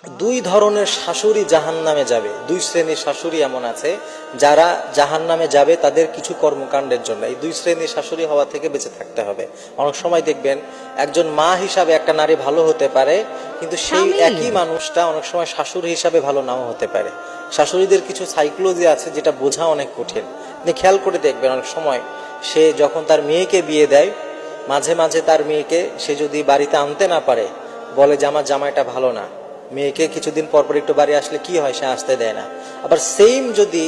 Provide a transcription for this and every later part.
দুই ধরনের শাশুড়ি জাহান্নামে যাবে। দুই শ্রেণীর শাশুড়ি এমন আছে যারা জাহান্নামে যাবে তাদের কিছু কর্মকাণ্ডের জন্য। এই দুই শ্রেণীর শাশুড়ি হওয়া থেকে বেঁচে থাকতে হবে। অনেক সময় দেখবেন একজন মা হিসাবে একটা নারী ভালো হতে পারে, কিন্তু সেই একই মানুষটা অনেক সময় শাশুড়ি হিসাবে ভালো নাও হতে পারে। শাশুড়িদের কিছু সাইকোলজি আছে যেটা বোঝা অনেক কঠিন। আপনি খেয়াল করে দেখবেন অনেক সময় সে যখন তার মেয়েকে বিয়ে দেয়, মাঝে মাঝে তার মেয়েকে সে যদি বাড়িতে আনতে না পারে, বলে যে আমার জামাইটা ভালো না। মেয়েকে কিছুদিন পর পর একটু বাড়ি আসলে কি হয়, সে আসতে দেয় না। আবার সেম যদি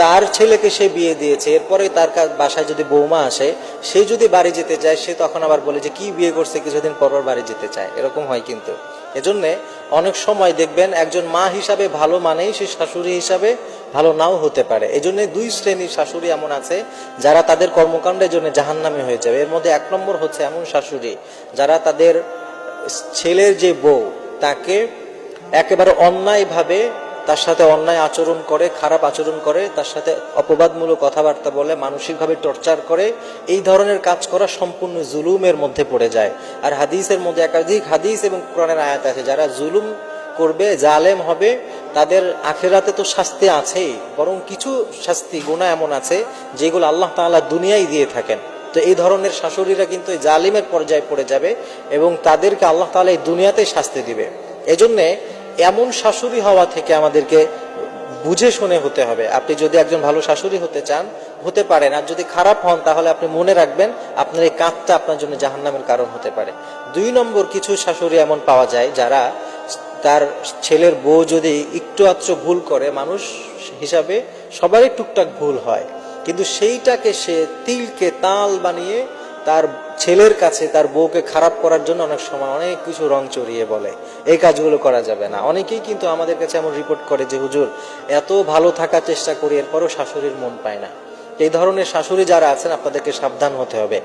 তার ছেলেকে সে বিয়ে দিয়েছে, এরপরে তার বাসায় যদি বৌমা আসে, সে যদি বাড়ি যেতে চায়, সে তখন আবার বলে যে কি বিয়ে করছে, কিছুদিন পর পর বাড়ি যেতে চায়। এরকম হয় কিন্তু। এজন্যে অনেক সময় দেখবেন একজন মা হিসাবে ভালো মানেই সে শাশুড়ি হিসাবে ভালো নাও হতে পারে। এই জন্য দুই শ্রেণীর শাশুড়ি এমন আছে যারা তাদের কর্মকাণ্ডের জন্য জাহান্নামী হয়ে যাবে। এর মধ্যে 1 নম্বর হচ্ছে এমন শাশুড়ি যারা তাদের ছেলের যে বউ তাকে একেবারে অন্যায়ভাবে তার সাথে অন্যায় আচরণ করে, খারাপ আচরণ করে, তার সাথে অপবাদমূলক কথাবার্তা বলে, মানসিকভাবে টর্চার করে। এই ধরনের কাজ করা সম্পূর্ণ জুলুমের মধ্যে পড়ে যায়। আর হাদিসের মধ্যে একাধিক হাদিস এবং কোরআনের আয়াত আছে, যারা জুলুম করবে, জালেম হবে, তাদের আখিরাতে তো শাস্তি আছেই, বরং কিছু শাস্তি গুনাহ এমন আছে যেগুলো আল্লাহ তাআলা দুনিয়ায় দিয়ে থাকেন। তো এই ধরনের শাশুড়িরা কিন্তু জালিমের পর্যায়ে পড়ে যাবে এবং তাদেরকে আল্লাহ তাআলা এই দুনিয়াতেই শাস্তি দিবে। এজন্যে এমন শাশুড়ি হওয়া থেকে আমাদেরকে বুঝে শুনে হতে হবে। আপনি যদি একজন ভালো শাশুড়ি হতে চান, হতে পারেন। আর যদি খারাপ হন, তাহলে আপনি মনে রাখবেন আপনার এই কাজটা আপনার জন্য জাহান্নামের কারণ হতে পারে। 2 নম্বর, কিছু শাশুড়ি এমন পাওয়া যায় যারা তার ছেলের বউ যদি একটু আধটু ভুল করে, মানুষ হিসাবে সবারই টুকটাক ভুল হয়, কিন্তু সেইটাকে সে তিলকে তাল বানিয়ে তার ছেলের কাছে তার বউকে খারাপ করার জন্য অনেক সময় অনেক কিছু রং চড়িয়ে বলে। এই কাজগুলো করা যাবে না। অনেকেই কিন্তু আমাদের কাছে এমন রিপোর্ট করে যে হুজুর, এত ভালো থাকার চেষ্টা করি, এরপরও শাশুড়ির মন পায় না। এই ধরনের শাশুড়ি যারা আছেন, আপনাদেরকে সাবধান হতে হবে।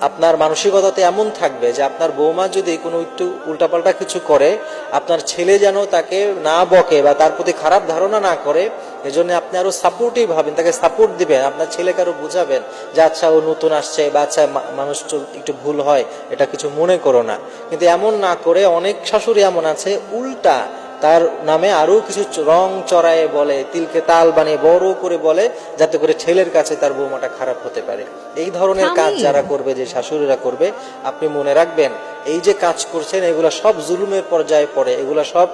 আপনার মানসিকতাতে এমন থাকবে যে আপনার বৌমা যদি কোনো একটু উল্টাপাল্টা কিছু করে, আপনার ছেলে যেন তাকে না বকে বা তার প্রতি খারাপ ধারণা না করে। এজন্য আপনি আরো সাপোর্টিভ হবেন, তাকে সাপোর্ট দিবেন, আপনার ছেলেকে আরো বুঝাবেন যে আচ্ছা ও নতুন আসছে, বা আচ্ছা মানুষ একটু ভুল হয়, এটা কিছু মনে করো না। কিন্তু এমন না করে অনেক শাশুড়ি এমন আছে উল্টা তার নামে আরো কিছু রং চড়ায় বলে, তিলকে তাল বানিয়ে বড় করে বলে, যাতে করে ছেলের কাছে তার বৌমাটা খারাপ হতে পারে। এই ধরনের কাজ যারা করবে, যে শাশুড়িরা করবে, আপনি মনে রাখবেন এই যে কাজ করছেন এগুলা সব জুলুমের পর্যায়ে পড়ে। এগুলা সব